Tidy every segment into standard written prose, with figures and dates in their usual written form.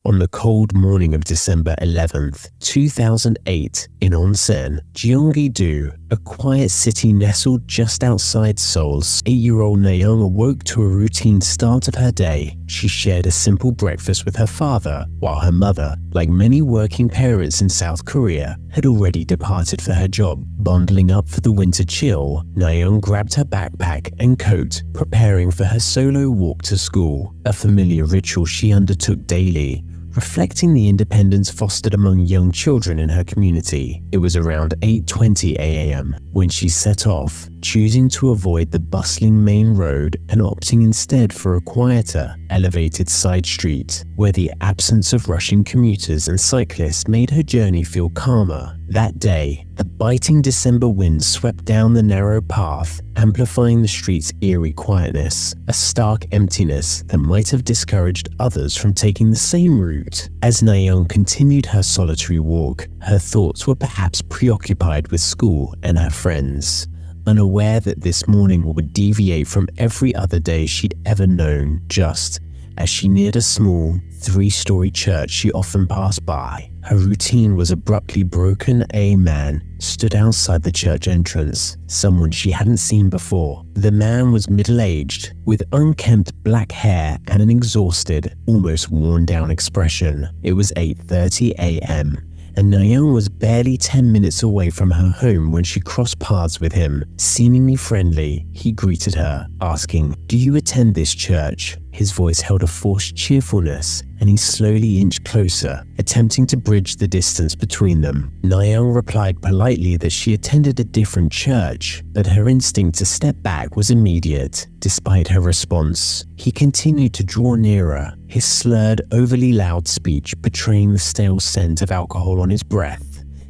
On the cold morning of December 11th, 2008, in Onsan, Gyeonggi-do, a quiet city nestled just outside Seoul's, 8-year-old Nayoung awoke to a routine start of her day. She shared a simple breakfast with her father, while her mother, like many working parents in South Korea, had already departed for her job. Bundling up for the winter chill, Nayoung grabbed her backpack and coat, preparing for her solo walk to school, a familiar ritual she undertook daily, reflecting the independence fostered among young children in her community. It was around 8:20 a.m. when she set off, choosing to avoid the bustling main road and opting instead for a quieter, elevated side street, where the absence of rushing commuters and cyclists made her journey feel calmer. That day, the biting December wind swept down the narrow path, amplifying the street's eerie quietness, a stark emptiness that might have discouraged others from taking the same route. As Nayoung continued her solitary walk, her thoughts were perhaps preoccupied with school and her friends, unaware that this morning would deviate from every other day she'd ever known. Just as she neared a small, 3-story church she often passed by, her routine was abruptly broken. A man stood outside the church entrance, someone she hadn't seen before. The man was middle-aged, with unkempt black hair and an exhausted, almost worn-down expression. It was 8:30 a.m., and Nayoung was barely 10 minutes away from her home when she crossed paths with him. Seemingly friendly, he greeted her, asking, "Do you attend this church?" His voice held a forced cheerfulness, and he slowly inched closer, attempting to bridge the distance between them. Nayoung replied politely that she attended a different church, but her instinct to step back was immediate. Despite her response, he continued to draw nearer, his slurred, overly loud speech betraying the stale scent of alcohol on his breath.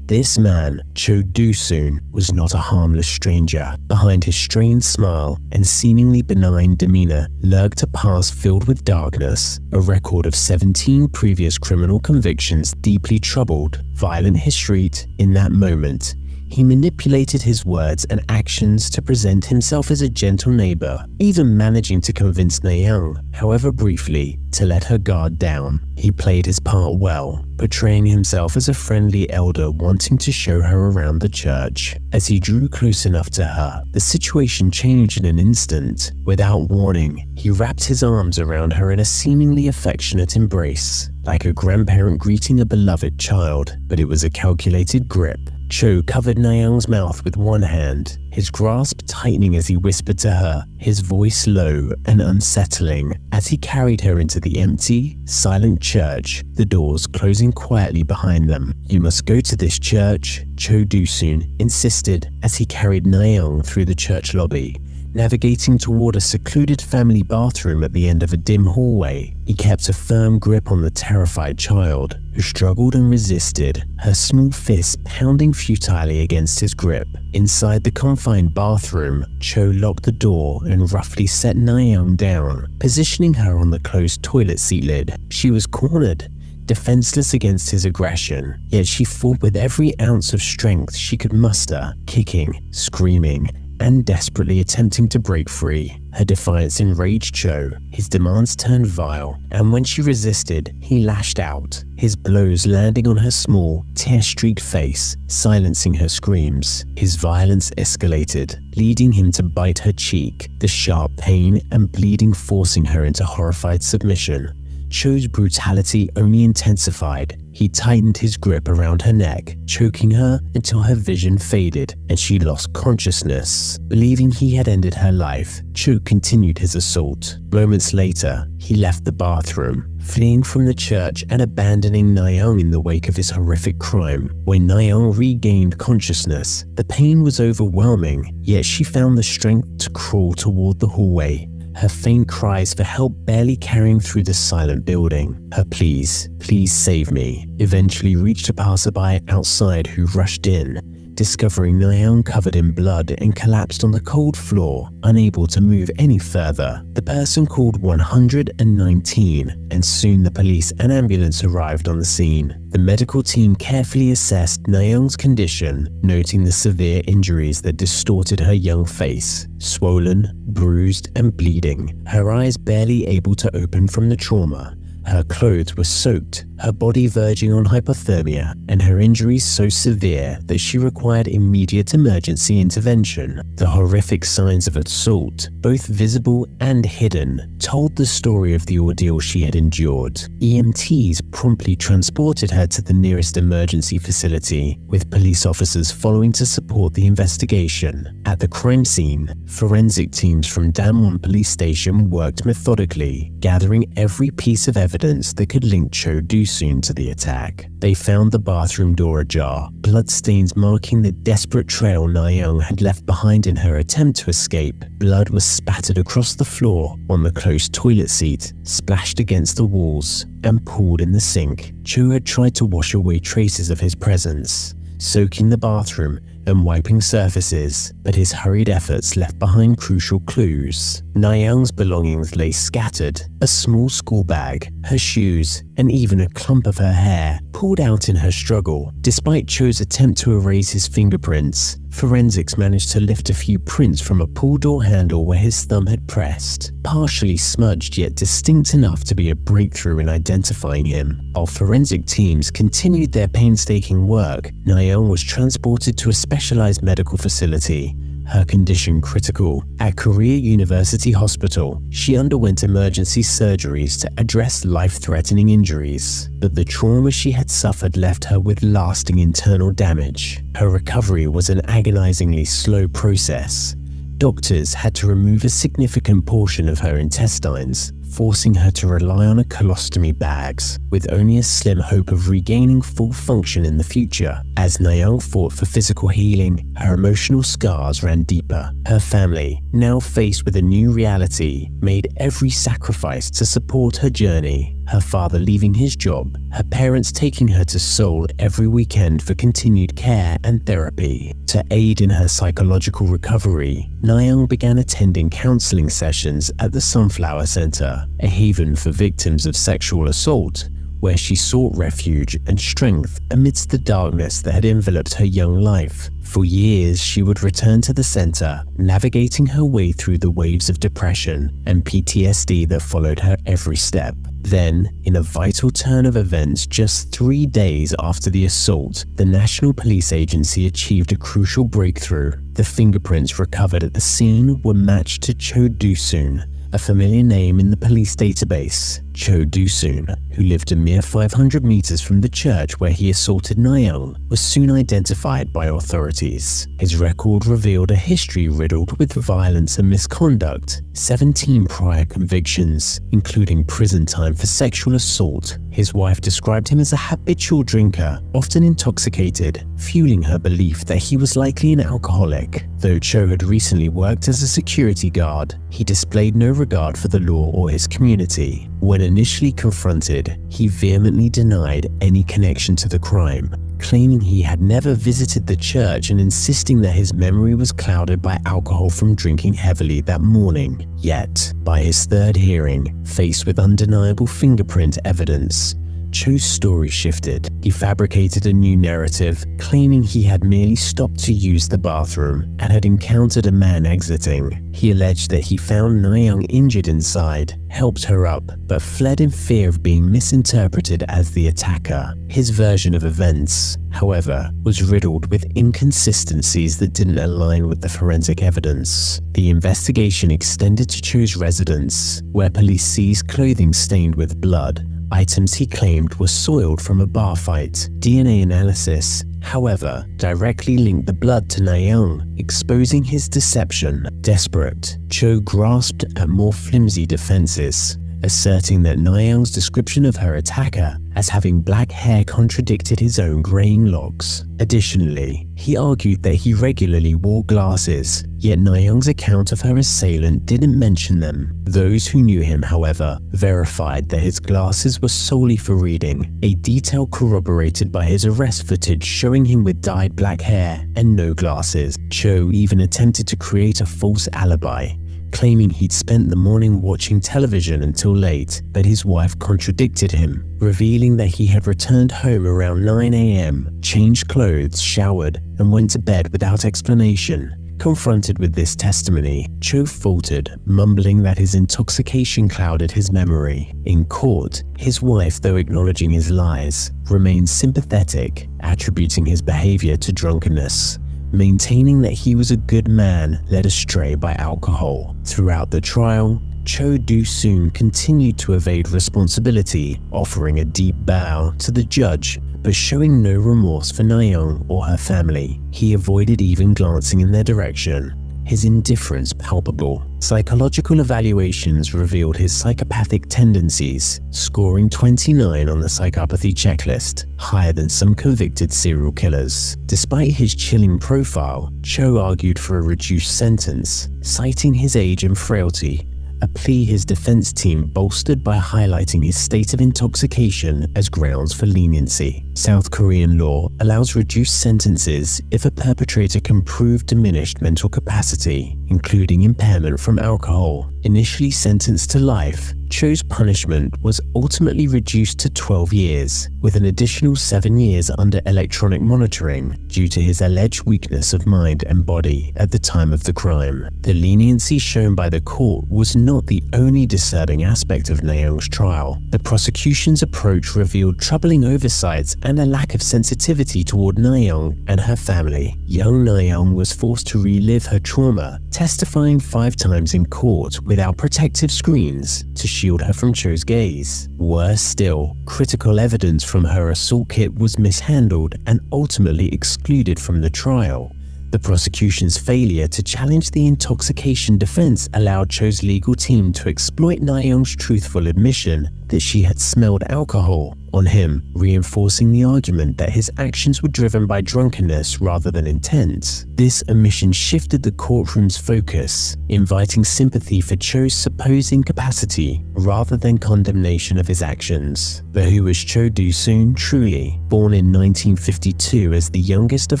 This man, Cho Doo-soon, was not a harmless stranger. Behind his strained smile and seemingly benign demeanor lurked a past filled with darkness, a record of 17 previous criminal convictions deeply troubled, violent history. In that moment, he manipulated his words and actions to present himself as a gentle neighbor, even managing to convince Nayoung, however briefly, to let her guard down. He played his part well, portraying himself as a friendly elder wanting to show her around the church. As he drew close enough to her, the situation changed in an instant. Without warning, he wrapped his arms around her in a seemingly affectionate embrace, like a grandparent greeting a beloved child, but it was a calculated grip. Cho covered Nayoung's mouth with one hand, his grasp tightening as he whispered to her, his voice low and unsettling, as he carried her into the empty, silent church, the doors closing quietly behind them. "You must go to this church," Cho Doo-soon insisted as he carried Nayoung through the church lobby. Navigating toward a secluded family bathroom at the end of a dim hallway, he kept a firm grip on the terrified child, who struggled and resisted, her small fist pounding futilely against his grip. Inside the confined bathroom, Cho locked the door and roughly set Nayoung down, positioning her on the closed toilet seat lid. She was cornered, defenseless against his aggression, yet she fought with every ounce of strength she could muster, kicking, screaming, and desperately attempting to break free. Her defiance enraged Cho. His demands turned vile, and when she resisted, he lashed out, his blows landing on her small, tear-streaked face, silencing her screams. His violence escalated, leading him to bite her cheek, the sharp pain and bleeding forcing her into horrified submission. Cho's brutality only intensified. He tightened his grip around her neck, choking her until her vision faded and she lost consciousness. Believing he had ended her life, Cho continued his assault. Moments later, he left the bathroom, fleeing from the church and abandoning Nayoung in the wake of his horrific crime. When Nayoung regained consciousness, the pain was overwhelming, yet she found the strength to crawl toward the hallway, her faint cries for help barely carrying through the silent building. Her pleas, "Please save me," eventually reached a passerby outside who rushed in, discovering Nayoung covered in blood and collapsed on the cold floor, unable to move any further. The person called 119, and soon the police and ambulance arrived on the scene. The medical team carefully assessed Nayoung's condition, noting the severe injuries that distorted her young face, swollen, bruised, and bleeding, her eyes barely able to open from the trauma. Her clothes were soaked, her body verging on hypothermia, and her injuries so severe that she required immediate emergency intervention. The horrific signs of assault, both visible and hidden, told the story of the ordeal she had endured. EMTs promptly transported her to the nearest emergency facility, with police officers following to support the investigation. At the crime scene, forensic teams from Damwon Police Station worked methodically, gathering every piece of evidence that could link Cho Doo-soon to the attack. They found the bathroom door ajar, bloodstains marking the desperate trail Nayoung had left behind in her attempt to escape. Blood was spattered across the floor, on the closed toilet seat, splashed against the walls, and pooled in the sink. Cho had tried to wash away traces of his presence, soaking the bathroom and wiping surfaces, but his hurried efforts left behind crucial clues. Nayoung's belongings lay scattered, a small school bag, her shoes, and even a clump of her hair pulled out in her struggle. Despite Cho's attempt to erase his fingerprints, forensics managed to lift a few prints from a pool door handle where his thumb had pressed, partially smudged yet distinct enough to be a breakthrough in identifying him. While forensic teams continued their painstaking work, Nayoung was transported to a specialized medical facility, her condition critical. At Korea University Hospital, she underwent emergency surgeries to address life-threatening injuries, but the trauma she had suffered left her with lasting internal damage. Her recovery was an agonizingly slow process. Doctors had to remove a significant portion of her intestines, forcing her to rely on a colostomy bags, with only a slim hope of regaining full function in the future. As Nayoung fought for physical healing, her emotional scars ran deeper. Her family, now faced with a new reality, made every sacrifice to support her journey. Her father leaving his job, her parents taking her to Seoul every weekend for continued care and therapy. To aid in her psychological recovery, Nayoung began attending counseling sessions at the Sunflower Center, a haven for victims of sexual assault, where she sought refuge and strength amidst the darkness that had enveloped her young life. For years, she would return to the center, navigating her way through the waves of depression and PTSD that followed her every step. Then, in a vital turn of events just 3 days after the assault, the National Police Agency achieved a crucial breakthrough. The fingerprints recovered at the scene were matched to Cho Doo-soon, a familiar name in the police database. Cho Doo-soon, who lived a mere 500 meters from the church where he assaulted Nayoung, was soon identified by authorities. His record revealed a history riddled with violence and misconduct, 17 prior convictions, including prison time for sexual assault. His wife described him as a habitual drinker, often intoxicated, fueling her belief that he was likely an alcoholic. Though Cho had recently worked as a security guard, he displayed no regard for the law or his community. When initially confronted, he vehemently denied any connection to the crime, claiming he had never visited the church and insisting that his memory was clouded by alcohol from drinking heavily that morning. Yet, by his third hearing, faced with undeniable fingerprint evidence, Cho's story shifted. He fabricated a new narrative, claiming he had merely stopped to use the bathroom and had encountered a man exiting. He alleged that he found Nayoung injured inside, helped her up, but fled in fear of being misinterpreted as the attacker. His version of events, however, was riddled with inconsistencies that didn't align with the forensic evidence. The investigation extended to Cho's residence, where police seized clothing stained with blood. Items he claimed were soiled from a bar fight. DNA analysis, however, directly linked the blood to Nayoung, exposing his deception. Desperate, Cho grasped at more flimsy defenses, asserting that Nayoung's description of her attacker as having black hair contradicted his own graying locks. Additionally, he argued that he regularly wore glasses, yet Nayoung's account of her assailant didn't mention them. Those who knew him, however, verified that his glasses were solely for reading, a detail corroborated by his arrest footage showing him with dyed black hair and no glasses. Cho even attempted to create a false alibi, claiming he'd spent the morning watching television until late, but his wife contradicted him, revealing that he had returned home around 9 a.m., changed clothes, showered, and went to bed without explanation. Confronted with this testimony, Cho faltered, mumbling that his intoxication clouded his memory. In court, his wife, though acknowledging his lies, remained sympathetic, attributing his behavior to drunkenness, maintaining that he was a good man led astray by alcohol. Throughout the trial, Cho Doo-soon continued to evade responsibility, offering a deep bow to the judge, but showing no remorse for Nayoung or her family. He avoided even glancing in their direction, his indifference palpable. Psychological evaluations revealed his psychopathic tendencies, scoring 29 on the psychopathy checklist, higher than some convicted serial killers. Despite his chilling profile, Cho argued for a reduced sentence, citing his age and frailty, a plea his defense team bolstered by highlighting his state of intoxication as grounds for leniency. South Korean law allows reduced sentences if a perpetrator can prove diminished mental capacity, including impairment from alcohol. Initially sentenced to life, Cho's punishment was ultimately reduced to 12 years, with an additional 7 years under electronic monitoring due to his alleged weakness of mind and body at the time of the crime. The leniency shown by the court was not the only disturbing aspect of Nayoung's trial. The prosecution's approach revealed troubling oversights and a lack of sensitivity toward Nayoung and her family. Young Nayoung was forced to relive her trauma, testifying 5 times in court without protective screens to shield her from Cho's gaze. Worse still, critical evidence from her assault kit was mishandled and ultimately excluded from the trial. The prosecution's failure to challenge the intoxication defense allowed Cho's legal team to exploit Nayoung's truthful admission that she had smelled alcohol on him, reinforcing the argument that his actions were driven by drunkenness rather than intent. This omission shifted the courtroom's focus, inviting sympathy for Cho's supposed incapacity rather than condemnation of his actions. But who was Cho Doo-soon truly? Born in 1952 as the youngest of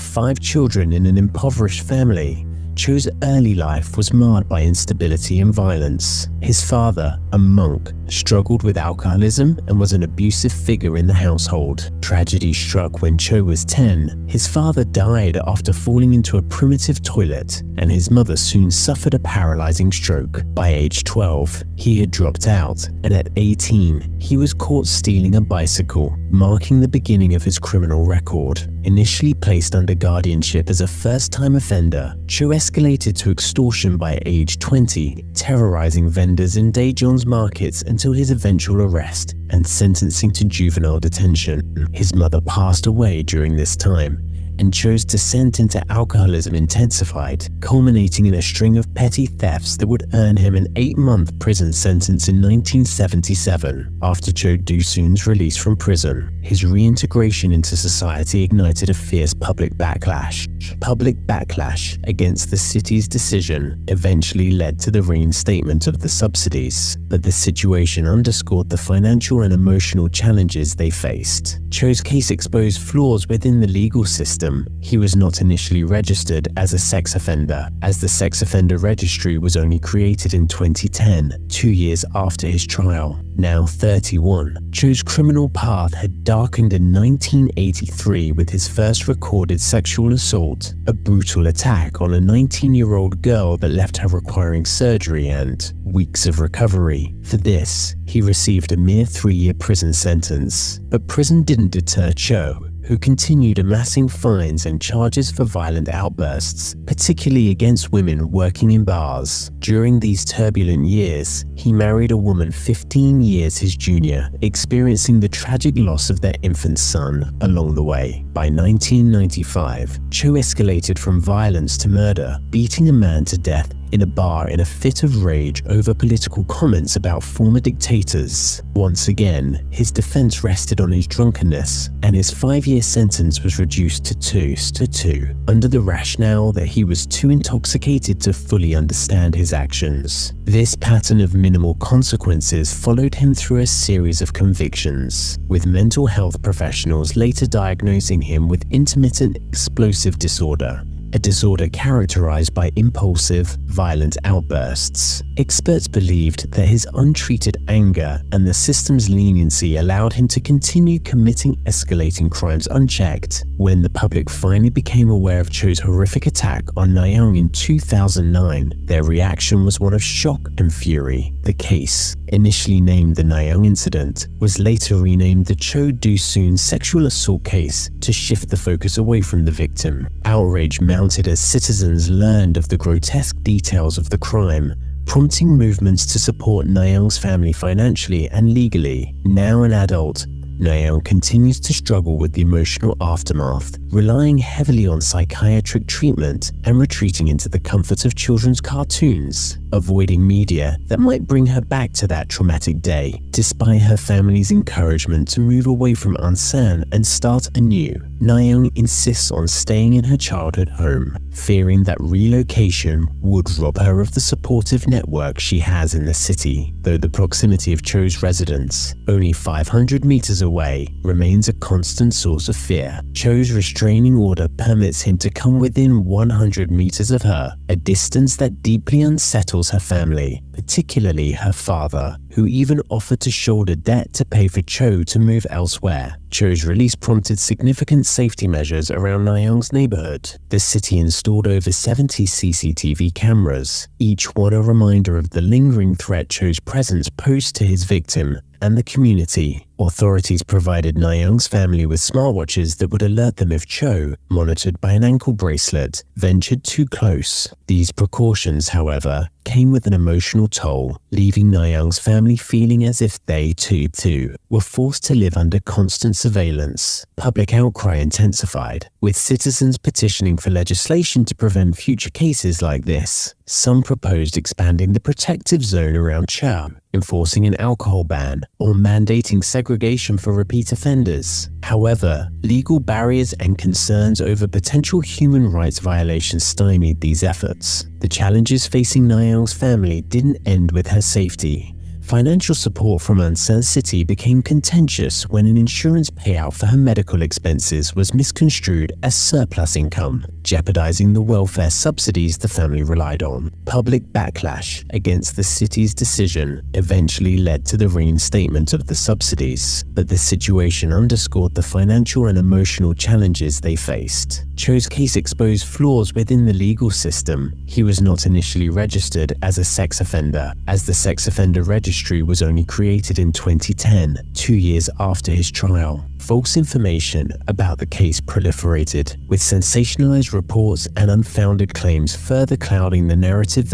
5 children in an impoverished family, Cho's early life was marred by instability and violence. His father, a monk, struggled with alcoholism and was an abusive figure in the household. Tragedy struck when Cho was 10. His father died after falling into a primitive toilet, and his mother soon suffered a paralyzing stroke. By age 12, he had dropped out, and at 18, he was caught stealing a bicycle, marking the beginning of his criminal record. Initially placed under guardianship as a first-time offender, Cho escalated to extortion by age 20, terrorizing vendors in Daejeon's markets until his eventual arrest and sentencing to juvenile detention. His mother passed away during this time, and Cho's descent into alcoholism intensified, culminating in a string of petty thefts that would earn him an 8-month prison sentence in 1977. After Cho Doo-soon's release from prison, his reintegration into society ignited a fierce public backlash. Public backlash against the city's decision eventually led to the reinstatement of the subsidies, but the situation underscored the financial and emotional challenges they faced. Cho's case exposed flaws within the legal system. He was not initially registered as a sex offender, as the sex offender registry was only created in 2010, 2 years after his trial. Now 31, Cho's criminal path had darkened in 1983 with his first recorded sexual assault, a brutal attack on a 19-year-old girl that left her requiring surgery and weeks of recovery. For this, he received a mere 3-year prison sentence. But prison didn't deter Cho, who continued amassing fines and charges for violent outbursts, particularly against women working in bars. During these turbulent years, he married a woman 15 years his junior, experiencing the tragic loss of their infant son along the way. By 1995, Cho escalated from violence to murder, beating a man to death in a bar in a fit of rage over political comments about former dictators. Once again, his defense rested on his drunkenness, and his 5-year sentence was reduced to 2 under the rationale that he was too intoxicated to fully understand his actions. This pattern of minimal consequences followed him through a series of convictions, with mental health professionals later diagnosing him with intermittent explosive disorder, a disorder characterized by impulsive, violent outbursts. Experts believed that his untreated anger and the system's leniency allowed him to continue committing escalating crimes unchecked. When the public finally became aware of Cho's horrific attack on Nayoung in 2009, their reaction was one of shock and fury. The case, initially named the Nayoung incident, was later renamed the Cho Doo-soon sexual assault case to shift the focus away from the victim. Outrage mounted as citizens learned of the grotesque details of the crime, prompting movements to support Nayoung's family financially and legally. Now an adult, Nayoung continues to struggle with the emotional aftermath, relying heavily on psychiatric treatment and retreating into the comfort of children's cartoons, avoiding media that might bring her back to that traumatic day. Despite her family's encouragement to move away from Onsan and start anew, Nayoung insists on staying in her childhood home, fearing that relocation would rob her of the supportive network she has in the city. Though the proximity of Cho's residence, only 500 meters away, remains a constant source of fear. Cho's restraining order permits him to come within 100 meters of her, a distance that deeply unsettles her family, particularly her father, who even offered to shoulder debt to pay for Cho to move elsewhere. Cho's release prompted significant safety measures around Nayoung's neighborhood. The city installed over 70 CCTV cameras, each one a reminder of the lingering threat Cho's presence posed to his victim and the community. Authorities provided Nayoung's family with smartwatches that would alert them if Cho, monitored by an ankle bracelet, ventured too close. These precautions, however, came with an emotional toll, leaving Nayoung's family feeling as if they, too, were forced to live under constant surveillance. Public outcry intensified, with citizens petitioning for legislation to prevent future cases like this. Some proposed expanding the protective zone around Cho, enforcing an alcohol ban, or mandating segregation for repeat offenders. However, legal barriers and concerns over potential human rights violations stymied these efforts. The challenges facing Nayoung's family didn't end with her safety. Financial support from Onsan City became contentious when an insurance payout for her medical expenses was misconstrued as surplus income, jeopardizing the welfare subsidies the family relied on. Public backlash against the city's decision eventually led to the reinstatement of the subsidies, but the situation underscored the financial and emotional challenges they faced. Cho's case exposed flaws within the legal system. He was not initially registered as a sex offender, as the sex offender registry was only created in 2010, 2 years after his trial. False information about the case proliferated, with sensationalized reports and unfounded claims further clouding the narrative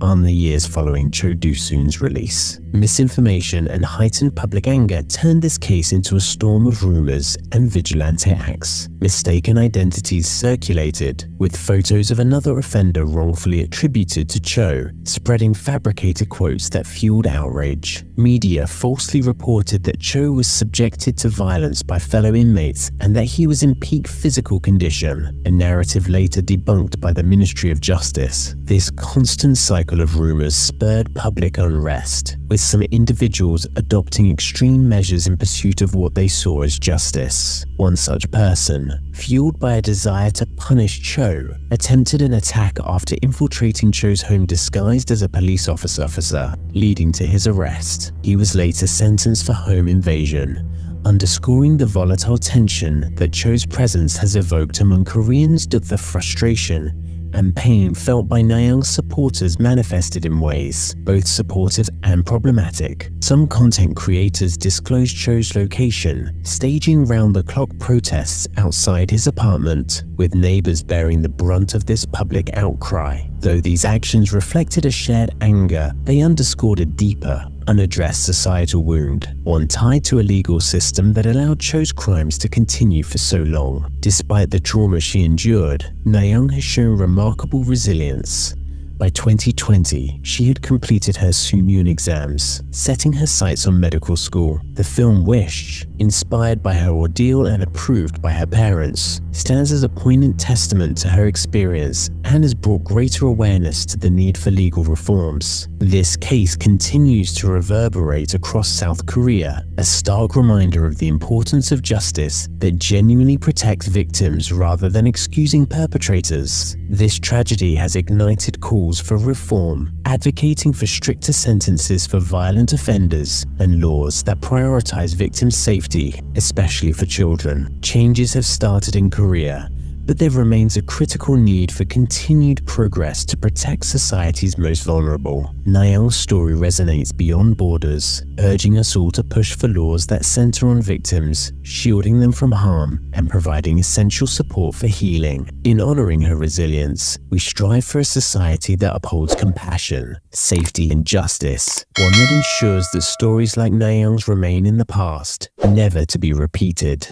on the years following Cho Doo-soon's release. Misinformation and heightened public anger turned this case into a storm of rumors and vigilante acts. Mistaken identities circulated, with photos of another offender wrongfully attributed to Cho, spreading fabricated quotes that fueled outrage. Media falsely reported that Cho was subjected to violence by fellow inmates and that he was in peak physical condition, a narrative later debunked by the Ministry of Justice. This constant cycle of rumors spurred public unrest, with some individuals adopting extreme measures in pursuit of what they saw as justice. One such person, fueled by a desire to punish Cho, attempted an attack after infiltrating Cho's home disguised as a police officer, leading to his arrest. He was later sentenced for home invasion, underscoring the volatile tension that Cho's presence has evoked among Koreans. The frustration and pain felt by Nayoung's supporters manifested in ways both supportive and problematic. Some content creators disclosed Cho's location, staging round-the-clock protests outside his apartment, with neighbors bearing the brunt of this public outcry. Though these actions reflected a shared anger, they underscored a deeper, unaddressed societal wound, one tied to a legal system that allowed Cho's crimes to continue for so long. Despite the trauma she endured, Nayoung has shown remarkable resilience. By 2020, she had completed her Soonyoon exams, setting her sights on medical school. The film Wish, inspired by her ordeal and approved by her parents, stands as a poignant testament to her experience and has brought greater awareness to the need for legal reforms. This case continues to reverberate across South Korea, a stark reminder of the importance of justice that genuinely protects victims rather than excusing perpetrators. This tragedy has ignited calls for reform, advocating for stricter sentences for violent offenders and laws that prioritize victims' safety, especially for children. Changes have started in Korea, but there remains a critical need for continued progress to protect society's most vulnerable. Nayoung's story resonates beyond borders, urging us all to push for laws that center on victims, shielding them from harm, and providing essential support for healing. In honoring her resilience, we strive for a society that upholds compassion, safety, and justice, one that ensures that stories like Nayoung's remain in the past, never to be repeated.